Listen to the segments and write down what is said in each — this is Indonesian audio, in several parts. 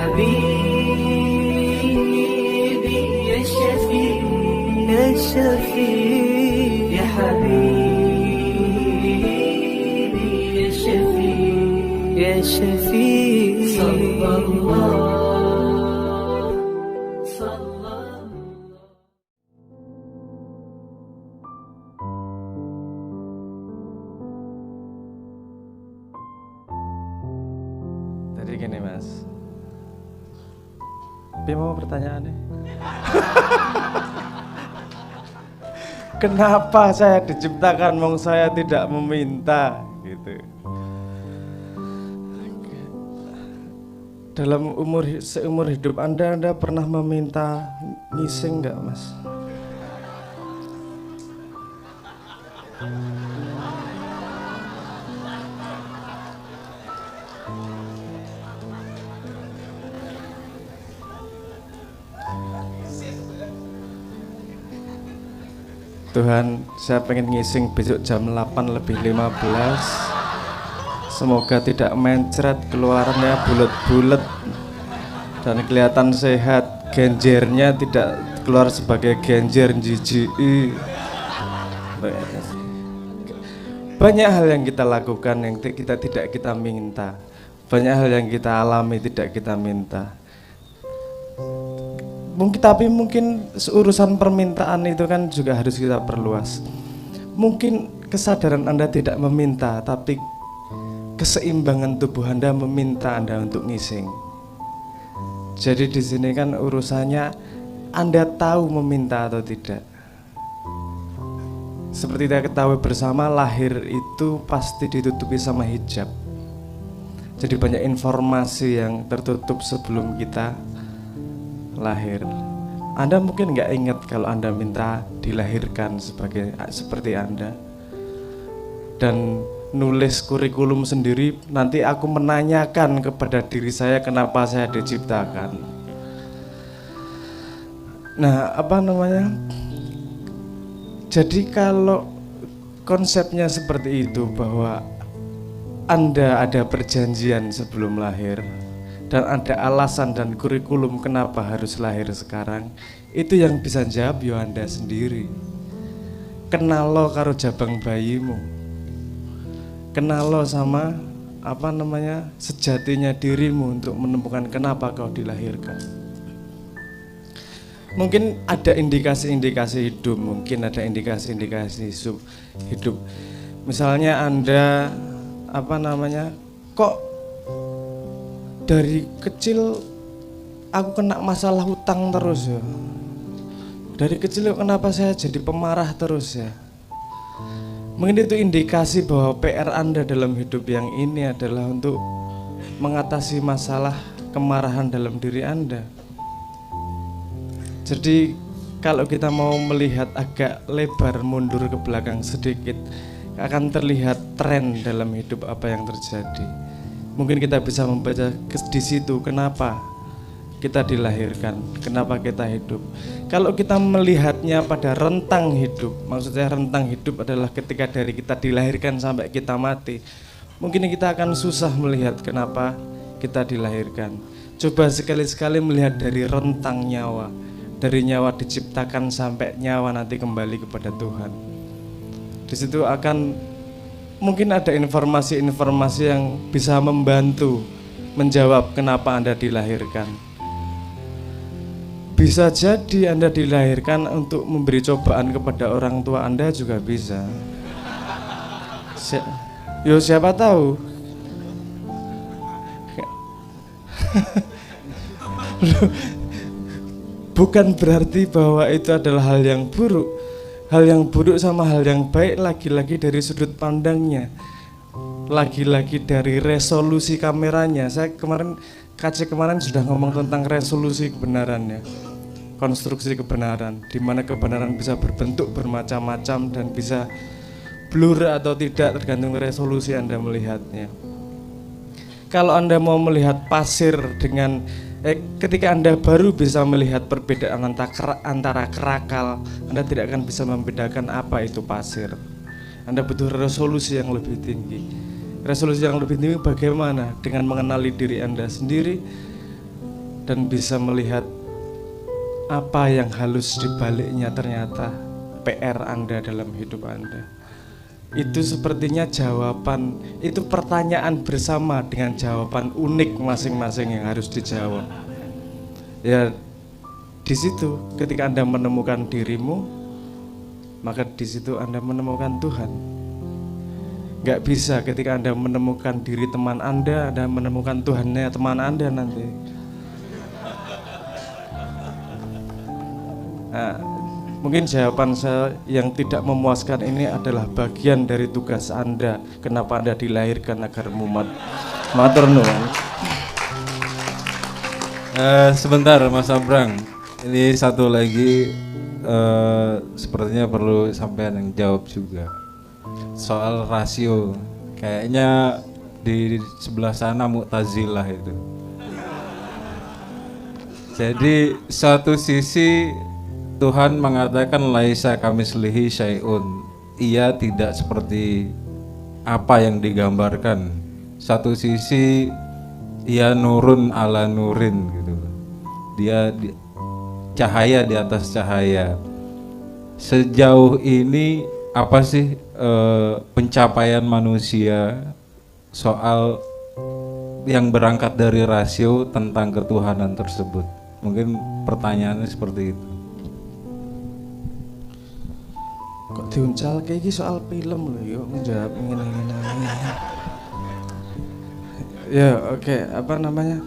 حبيبي يا شفيع يا شفيع يا حبيبي يا شفيع يا شفيع صلى الله صلى الله. Tadi gini Mas, Pi mau pertanyaannya? Kenapa saya diciptakan, mong saya tidak meminta gitu. Dalam seumur hidup Anda pernah meminta ngising nggak Mas? Tuhan, saya pengen ngising besok jam 8:15. Semoga tidak mencret, keluarannya bulat-bulat dan kelihatan sehat. Genjernya tidak keluar sebagai genjer jijik. Banyak hal yang kita lakukan yang tidak kita minta. Banyak hal yang kita alami tidak kita minta. Tapi mungkin urusan permintaan itu kan juga harus kita perluas. Mungkin kesadaran Anda tidak meminta, tapi keseimbangan tubuh Anda meminta Anda untuk ngising. Jadi di sini kan urusannya Anda tahu meminta atau tidak. Seperti kita ketahui bersama, lahir itu pasti ditutupi sama hijab. Jadi banyak informasi yang tertutup sebelum kita lahir. Anda mungkin nggak ingat kalau Anda minta dilahirkan seperti Anda dan nulis kurikulum sendiri. Nanti aku menanyakan kepada diri saya kenapa saya diciptakan. Nah, jadi kalau konsepnya seperti itu, bahwa Anda ada perjanjian sebelum lahir dan ada alasan dan kurikulum kenapa harus lahir sekarang, itu yang bisa jawab yo Anda sendiri. Kenal lo karo jabang bayimu, kenal lo sama sejatinya dirimu untuk menemukan kenapa kau dilahirkan. Mungkin ada indikasi-indikasi hidup, mungkin ada indikasi-indikasi hidup. Misalnya Anda kok dari kecil aku kena masalah hutang terus ya. Dari kecil kenapa saya jadi pemarah terus ya. Mungkin itu indikasi bahwa PR Anda dalam hidup yang ini adalah untuk mengatasi masalah kemarahan dalam diri Anda. Jadi kalau kita mau melihat agak lebar mundur ke belakang sedikit, akan terlihat tren dalam hidup apa yang terjadi. Mungkin kita bisa membaca di situ kenapa kita dilahirkan, kenapa kita hidup. Kalau kita melihatnya pada rentang hidup, maksudnya rentang hidup adalah ketika dari kita dilahirkan sampai kita mati, mungkin kita akan susah melihat kenapa kita dilahirkan. Coba sekali-sekali melihat dari rentang nyawa, dari nyawa diciptakan sampai nyawa nanti kembali kepada Tuhan. Di situ akan mungkin ada informasi-informasi yang bisa membantu menjawab kenapa Anda dilahirkan. Bisa jadi Anda dilahirkan untuk memberi cobaan kepada orang tua Anda juga bisa. Siapa tahu. Bukan berarti bahwa itu adalah hal yang buruk. Hal yang buruk sama hal yang baik lagi-lagi dari sudut pandangnya, lagi-lagi dari resolusi kameranya. Saya kemarin sudah ngomong tentang resolusi kebenarannya, konstruksi kebenaran, di mana kebenaran bisa berbentuk bermacam-macam dan bisa blur atau tidak tergantung resolusi Anda melihatnya. Kalau Anda mau melihat pasir dengan ketika Anda baru bisa melihat perbedaan antara kerakal, Anda tidak akan bisa membedakan apa itu pasir. Anda butuh resolusi yang lebih tinggi. Resolusi yang lebih tinggi bagaimana? Dengan mengenali diri Anda sendiri, dan bisa melihat apa yang halus di baliknya ternyata PR Anda dalam hidup Anda. Itu sepertinya jawaban, itu pertanyaan bersama dengan jawaban unik masing-masing yang harus dijawab. Ya, di situ ketika Anda menemukan dirimu, maka di situ Anda menemukan Tuhan. Gak bisa ketika Anda menemukan diri teman Anda menemukan Tuhannya teman Anda nanti. Nah, mungkin jawaban saya yang tidak memuaskan ini adalah bagian dari tugas Anda. Kenapa Anda dilahirkan agar mumat. Matur nuwun. Sebentar Mas Abrang, ini satu lagi sepertinya perlu sampean yang jawab juga. Soal rasio, kayaknya di sebelah sana Mu'tazilah itu. Jadi satu sisi Tuhan mengatakan laisa kamislihi syai'un, ia tidak seperti apa yang digambarkan. Satu sisi ia nurun ala nurin gitu. Dia cahaya di atas cahaya. Sejauh ini apa sih pencapaian manusia soal yang berangkat dari rasio tentang ketuhanan tersebut? Mungkin pertanyaannya seperti itu. Kok diuncal kayak gini soal film loh, yuk menjawab ngene-ngene. Ya oke, apa namanya?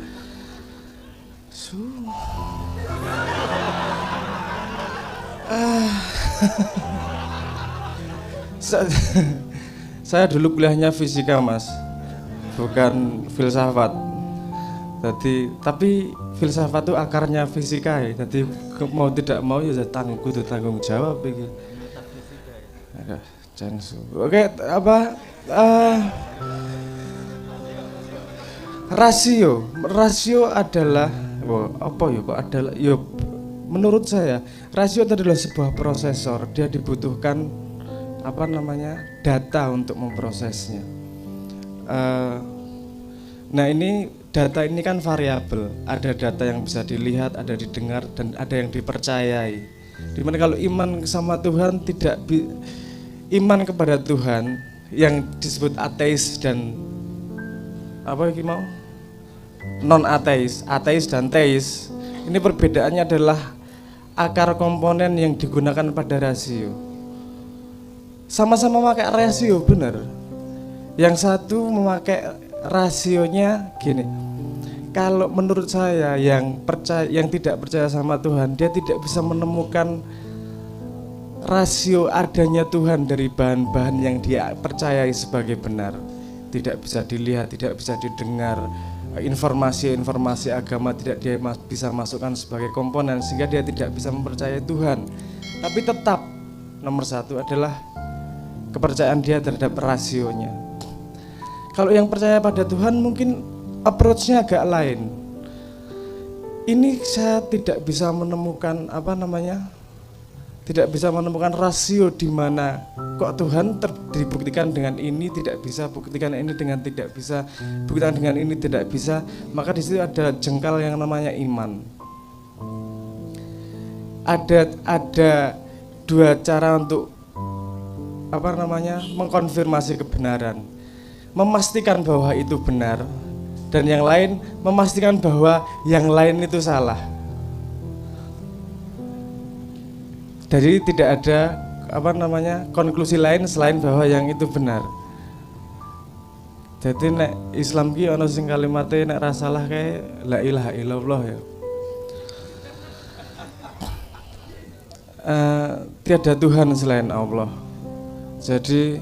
Saya dulu kuliahnya fisika Mas, bukan filsafat. Tapi filsafat itu akarnya fisika ya. Jadi mau tidak mau ya kudu tanggung jawab iki. Oke, apa rasio adalah menurut saya rasio adalah sebuah prosesor. Dia dibutuhkan data untuk memprosesnya. Nah ini data ini kan variabel. Ada data yang bisa dilihat, ada didengar, dan ada yang dipercayai. Dimana kalau iman sama Tuhan iman kepada Tuhan yang disebut ateis dan non ateis dan teis, ini perbedaannya adalah akar komponen yang digunakan pada rasio. Sama-sama memakai rasio benar. Yang satu memakai rasionya gini. Kalau menurut saya yang tidak percaya sama Tuhan, dia tidak bisa menemukan rasio adanya Tuhan dari bahan-bahan yang dia percayai sebagai benar. Tidak bisa dilihat, tidak bisa didengar. Informasi agama tidak dia bisa masukkan sebagai komponen, sehingga dia tidak bisa mempercayai Tuhan. Tapi tetap nomor satu adalah kepercayaan dia terhadap rasionya. Kalau yang percaya pada Tuhan mungkin approach-nya agak lain. Ini saya tidak bisa menemukan tidak bisa menemukan rasio di mana kok Tuhan dibuktikan dengan ini tidak bisa, buktikan ini dengan tidak bisa, buktikan dengan ini tidak bisa. Maka di situ ada jengkal yang namanya iman. Ada dua cara untuk mengkonfirmasi kebenaran. Memastikan bahwa itu benar, dan yang lain memastikan bahwa yang lain itu salah. Jadi tidak ada konklusi lain selain bahwa yang itu benar. Jadi nek Islam ki ana sing kalimate nek ra salah kae la ilaha illallah ya. Tiada Tuhan selain Allah. Jadi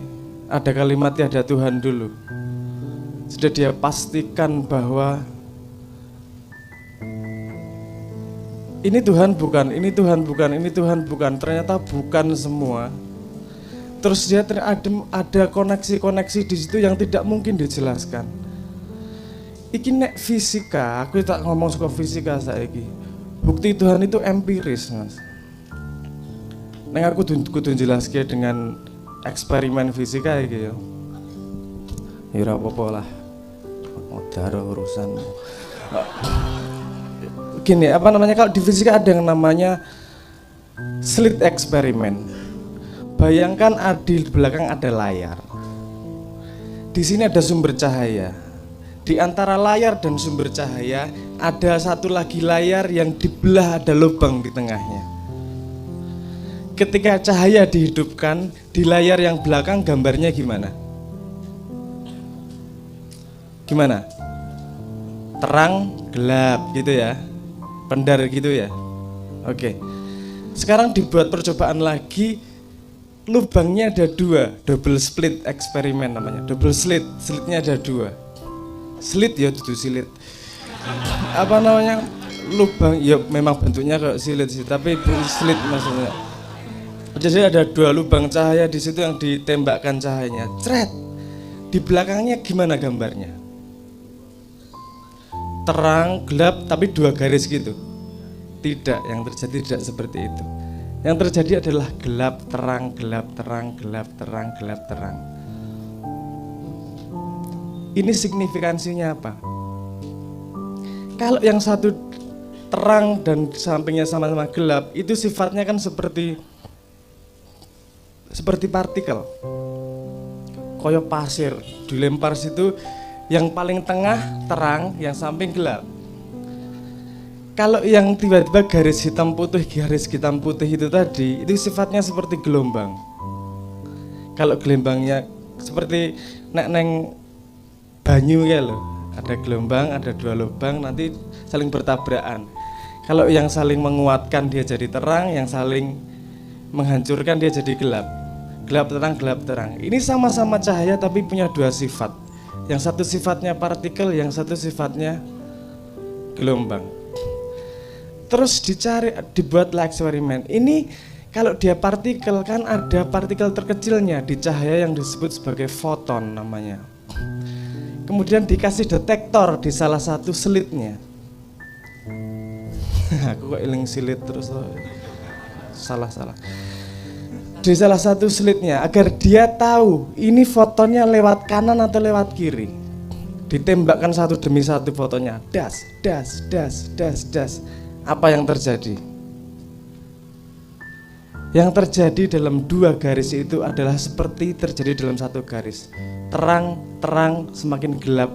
ada kalimat tiada Tuhan dulu. Sudah dia pastikan bahwa ini Tuhan bukan, ini Tuhan bukan, ini Tuhan bukan. Ternyata bukan semua. Terus dia ada koneksi-koneksi di situ yang tidak mungkin dijelaskan. Iki nek fisika, aku tak ngomong soal fisika saiki. Bukti Tuhan itu empiris, Mas. Nek aku kudu jelaske dengan eksperimen fisika iki ya. Ya ora apa-apa lah. Modar urusan. gini, apa namanya, kalau di fisika ada yang namanya slit eksperimen. Bayangkan di belakang ada layar. Di sini ada sumber cahaya. Di antara layar dan sumber cahaya ada satu lagi layar yang dibelah, ada lubang di tengahnya. Ketika cahaya dihidupkan, di layar yang belakang gambarnya gimana? Gimana? Terang, gelap gitu ya. Pendar gitu ya. Oke. Sekarang dibuat percobaan lagi. Lubangnya ada dua, double slit eksperimen namanya. Double slit, slitnya ada dua. Slit ya, itu silit. Apa namanya? Lubang, ya memang bentuknya kayak silit sih, tapi slit maksudnya. Jadi ada dua lubang cahaya di situ yang ditembakkan cahayanya. Cret. Di belakangnya gimana gambarnya? Terang, gelap, tapi dua garis gitu. Tidak, yang terjadi tidak seperti itu. Yang terjadi adalah gelap, terang, gelap, terang, gelap, terang, gelap, terang. Ini signifikansinya apa? Kalau yang satu terang dan sampingnya sama-sama gelap, itu sifatnya kan seperti partikel. Koyo pasir, dilempar situ, yang paling tengah terang, yang samping gelap. Kalau yang tiba-tiba garis hitam putih itu tadi, itu sifatnya seperti gelombang. Kalau gelombangnya seperti neng banyu ya loh, ada gelombang, ada dua lubang, nanti saling bertabrakan. Kalau yang saling menguatkan dia jadi terang, yang saling menghancurkan dia jadi gelap. Gelap terang, gelap terang. Ini sama-sama cahaya tapi punya dua sifat. Yang satu sifatnya partikel, yang satu sifatnya gelombang. Terus dibuatlah eksperimen. Ini kalau dia partikel kan ada partikel terkecilnya di cahaya yang disebut sebagai foton namanya. Kemudian dikasih detektor di salah satu slitnya. Aku kok eling silit terus. Salah. Di salah satu slitnya agar dia tahu ini fotonnya lewat kanan atau lewat kiri. Ditembakkan satu demi satu fotonya. Das. Apa yang terjadi? Yang terjadi dalam dua garis itu adalah seperti terjadi dalam satu garis. Terang, semakin gelap.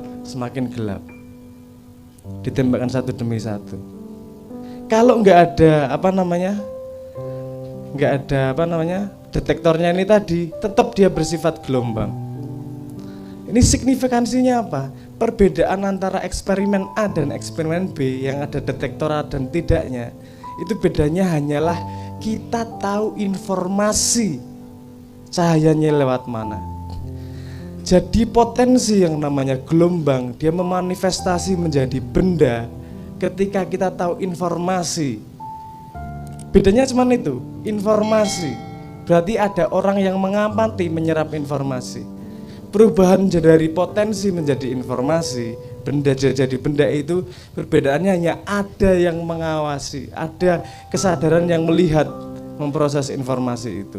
Ditembakkan satu demi satu. Kalau nggak ada detektornya ini tadi, tetap dia bersifat gelombang. Ini signifikansinya apa? Perbedaan antara eksperimen A dan eksperimen B yang ada detektor A dan tidaknya, itu bedanya hanyalah kita tahu informasi cahayanya lewat mana. Jadi potensi yang namanya gelombang, dia memanifestasi menjadi benda ketika kita tahu informasi. Bedanya cuma itu, informasi. Berarti ada orang yang mengamati, menyerap informasi. Perubahan dari potensi menjadi informasi, benda jadi benda itu perbedaannya hanya ada yang mengawasi, ada kesadaran yang melihat, memproses informasi itu.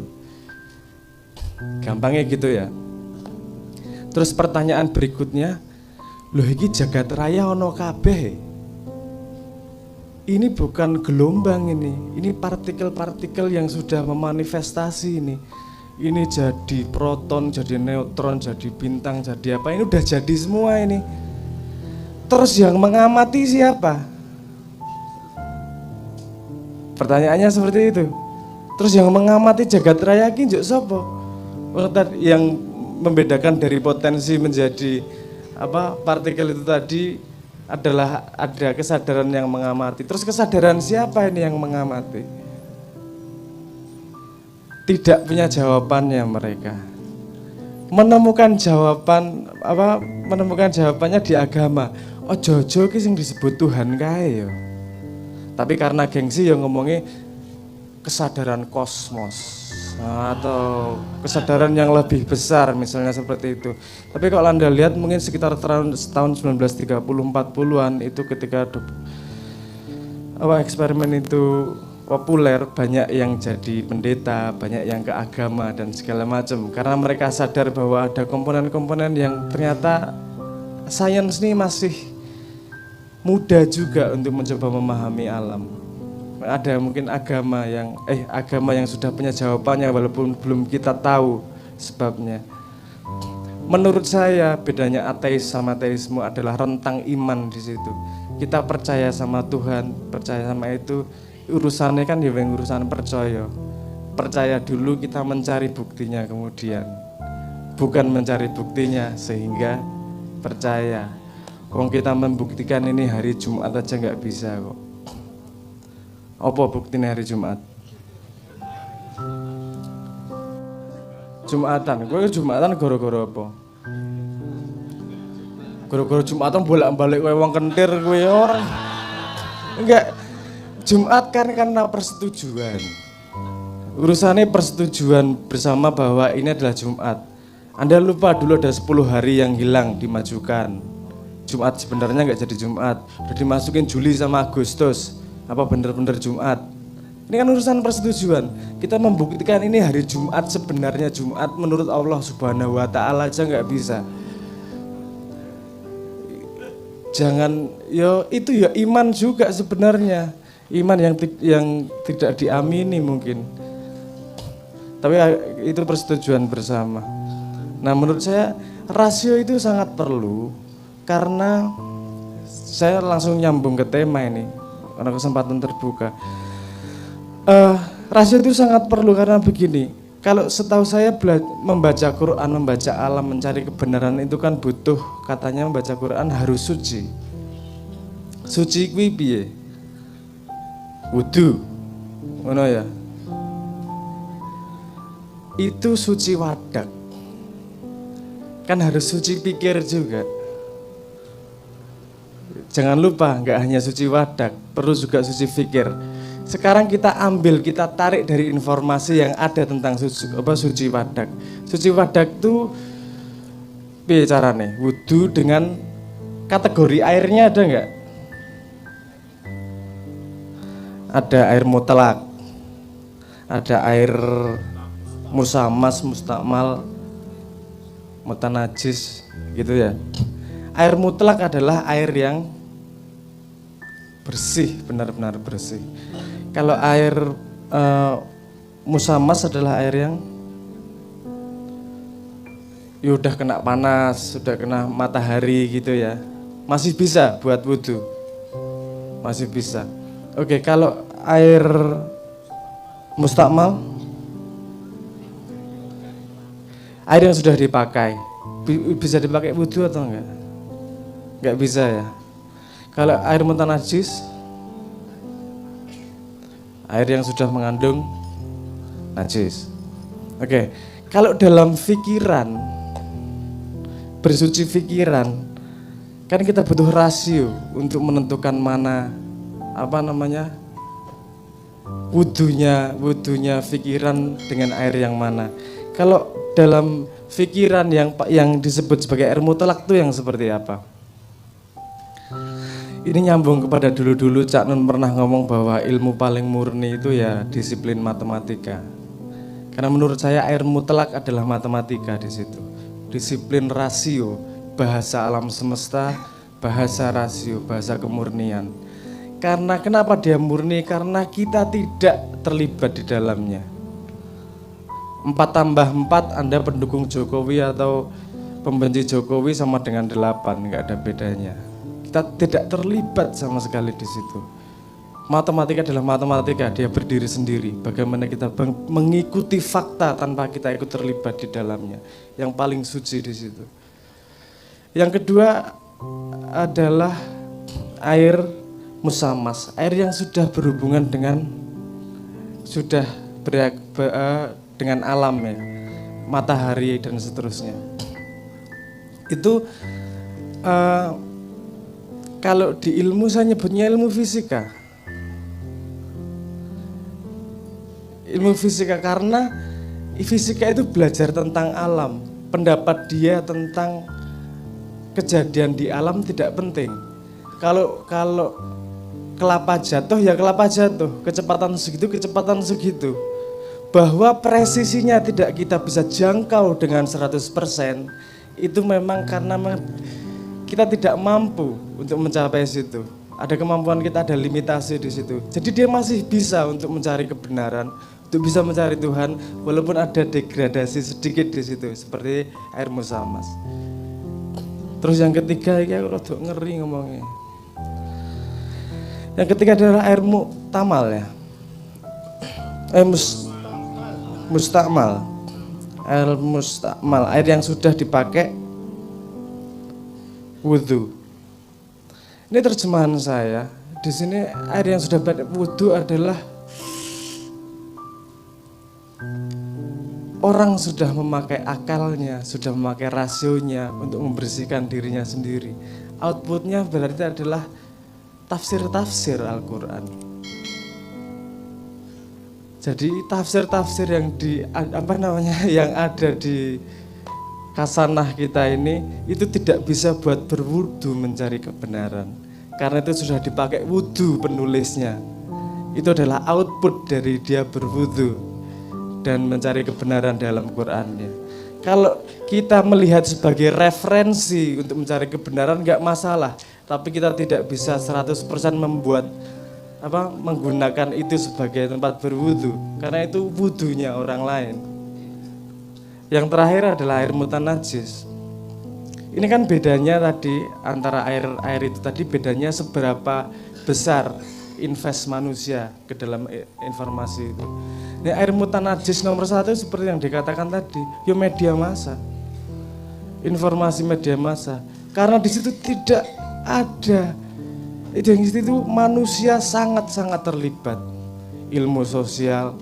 Gampangnya gitu ya. Terus pertanyaan berikutnya, loh iki jagat raya ono kabeh. Ini bukan gelombang ini partikel-partikel yang sudah memanifestasi ini. Ini jadi proton, jadi neutron, jadi bintang, jadi apa, ini udah jadi semua ini. Terus yang mengamati siapa? Pertanyaannya seperti itu. Terus yang mengamati jagat raya ki njuk sapa? Yang membedakan dari potensi menjadi partikel itu tadi adalah ada kesadaran yang mengamati. Terus kesadaran siapa ini yang mengamati? Tidak punya jawabannya mereka. Menemukan jawabannya di agama. Ojo ki sing disebut Tuhan kae yo. Tapi karena gengsi yang ngomongnya kesadaran kosmos atau kesadaran yang lebih besar misalnya seperti itu. Tapi kalau Anda lihat mungkin sekitar tahun 1930-40-an itu ketika eksperimen itu populer, banyak yang jadi pendeta, banyak yang ke agama dan segala macam. Karena mereka sadar bahwa ada komponen-komponen yang ternyata sains ini masih mudah juga untuk mencoba memahami alam. Ada mungkin agama yang sudah punya jawabannya walaupun belum kita tahu sebabnya. Menurut saya bedanya ateis sama teisme adalah rentang iman di situ. Kita percaya sama Tuhan, percaya sama itu, urusannya kan ya urusan percaya. Percaya dulu, kita mencari buktinya kemudian. Bukan mencari buktinya sehingga percaya. Wong kita membuktikan ini hari Jumat aja nggak bisa kok. Apa buktinya hari Jumat? Jumatan, gue Jumatan gara-gara apa? Gara-gara Jumatan bolak-balik gue wong kentir gue orang. Enggak, Jumat kan karena persetujuan. Urusannya persetujuan bersama bahwa ini adalah Jumat. Anda lupa dulu ada 10 hari yang hilang dimajukan. Jumat sebenarnya nggak jadi Jumat, udah dimasukin Juli sama Agustus. Apa bener-bener Jumat? Ini kan urusan persetujuan. Kita membuktikan ini hari Jumat sebenarnya Jumat menurut Allah Subhanahu wa Ta'ala aja nggak bisa. Jangan, itu ya iman juga sebenarnya. Iman yang tidak diamini mungkin. Tapi itu persetujuan bersama. Nah menurut saya rasio itu sangat perlu. Karena saya langsung nyambung ke tema ini. Karena kesempatan terbuka. Rasio itu sangat perlu karena begini. Kalau setahu saya membaca Quran, membaca alam, mencari kebenaran itu kan butuh, katanya membaca Quran harus suci. Suci kuwi piye? Wudu. Ngono ya. Itu suci wadak. Kan harus suci pikir juga. Jangan lupa, nggak hanya suci wadak, perlu juga suci pikir. Sekarang kita tarik dari informasi yang ada tentang suci wadak. Suci wadak itu piye carane? Wudu dengan kategori airnya ada nggak? Ada air mutlak, ada air musamas, mustakmal, mutanajis, gitu ya. Air mutlak adalah air yang bersih, benar-benar bersih. Kalau air musamas adalah air yang udah kena panas, sudah kena matahari gitu ya. Masih bisa buat wudu. Masih bisa. Oke, kalau air mustakmal, air yang sudah dipakai, bisa dipakai wudu atau enggak? Enggak bisa ya. Kalau air mutanajis, air yang sudah mengandung najis. Oke, kalau dalam pikiran, bersuci pikiran, kan kita butuh rasio untuk menentukan mana wudunya pikiran dengan air yang mana. Kalau dalam pikiran yang disebut sebagai air mutlak itu yang seperti apa? Ini nyambung kepada dulu-dulu Cak Nun pernah ngomong bahwa ilmu paling murni itu ya disiplin matematika. Karena menurut saya air mutlak adalah matematika di situ. Disiplin rasio, bahasa alam semesta, bahasa rasio, bahasa kemurnian. Karena kenapa dia murni? Karena kita tidak terlibat di dalamnya. 4 tambah 4 Anda pendukung Jokowi atau pembenci Jokowi sama dengan 8, nggak ada bedanya. Kita tidak terlibat sama sekali di situ. Matematika adalah matematika, dia berdiri sendiri. Bagaimana kita mengikuti fakta tanpa kita ikut terlibat di dalamnya. Yang paling suci di situ. Yang kedua adalah air musamas, air yang sudah berhubungan dengan dengan alam ya, matahari dan seterusnya. Itu kalau di ilmu saya nyebutnya ilmu fisika. Ilmu fisika karena fisika itu belajar tentang alam. Pendapat dia tentang kejadian di alam tidak penting. Kalau kelapa jatuh ya kelapa jatuh, kecepatan segitu. Bahwa presisinya tidak kita bisa jangkau dengan 100%, itu memang karena kita tidak mampu untuk mencapai situ. Ada kemampuan kita, ada limitasi di situ. Jadi dia masih bisa untuk mencari kebenaran, untuk bisa mencari Tuhan, walaupun ada degradasi sedikit di situ, seperti air musamas. Terus yang ketiga, ini aku rada ngeri ngomongnya. Yang ketiga adalah air muktamal ya. Mustakmal. Air mustakmal, air yang sudah dipakai wudhu. Ini terjemahan saya. Di sini air yang sudah dipakai wudhu adalah orang sudah memakai akalnya, sudah memakai rasionya untuk membersihkan dirinya sendiri. Outputnya berarti adalah tafsir-tafsir Al-Quran. Jadi tafsir-tafsir yang yang ada di kasanah kita ini itu tidak bisa buat berwudu mencari kebenaran. Karena itu sudah dipakai wudu penulisnya. Itu adalah output dari dia berwudu dan mencari kebenaran dalam Qur'annya. Kalau kita melihat sebagai referensi untuk mencari kebenaran nggak masalah, tapi kita tidak bisa 100% menggunakan itu sebagai tempat berwudu, karena itu wudunya orang lain. Yang terakhir adalah air mutanajis. Ini kan bedanya tadi antara air itu tadi, bedanya seberapa besar invest manusia ke dalam informasi itu. Ini air mutanajis nomor 1 seperti yang dikatakan tadi, ya media massa, informasi media massa. Karena di situ tidak ada, di situ manusia sangat-sangat terlibat, ilmu sosial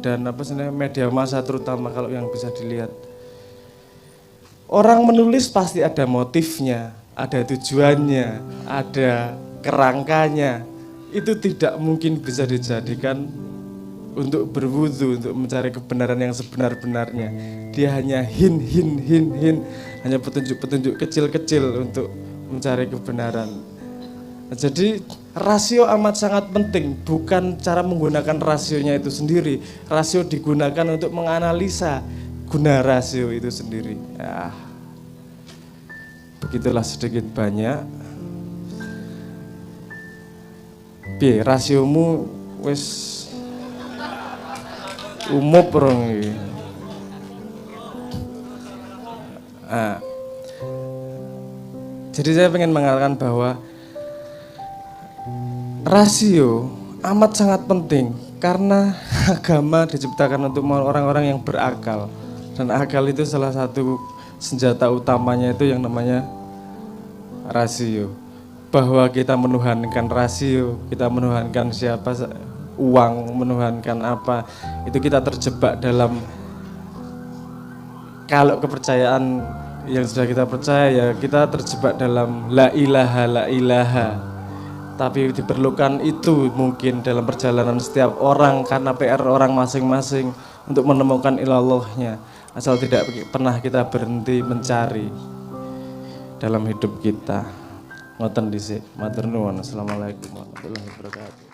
dan media massa terutama kalau yang bisa dilihat. Orang menulis pasti ada motifnya, ada tujuannya, ada kerangkanya. Itu tidak mungkin bisa dijadikan untuk berwudu, untuk mencari kebenaran yang sebenar-benarnya. Dia hanya hin, hanya petunjuk-petunjuk kecil-kecil untuk mencari kebenaran. Nah, jadi rasio amat sangat penting, bukan cara menggunakan rasionya itu sendiri. Rasio digunakan untuk menganalisa guna rasio itu sendiri. Ya, begitulah sedikit banyak. Piye rasiomu wis umup rong iki. Jadi saya ingin mengatakan bahwa rasio amat sangat penting karena agama diciptakan untuk orang-orang yang berakal, dan akal itu salah satu senjata utamanya itu yang namanya rasio. Bahwa kita menuhankan rasio, kita menuhankan siapa, uang, menuhankan apa, itu kita terjebak dalam, kalau kepercayaan yang sudah kita percaya ya kita terjebak dalam la ilaha. Tapi diperlukan itu mungkin dalam perjalanan setiap orang, karena PR orang masing-masing untuk menemukan ilallahnya, asal tidak pernah kita berhenti mencari dalam hidup kita. Ngoten dhisik, matur nuwun. Assalamualaikum warahmatullahi wabarakatuh.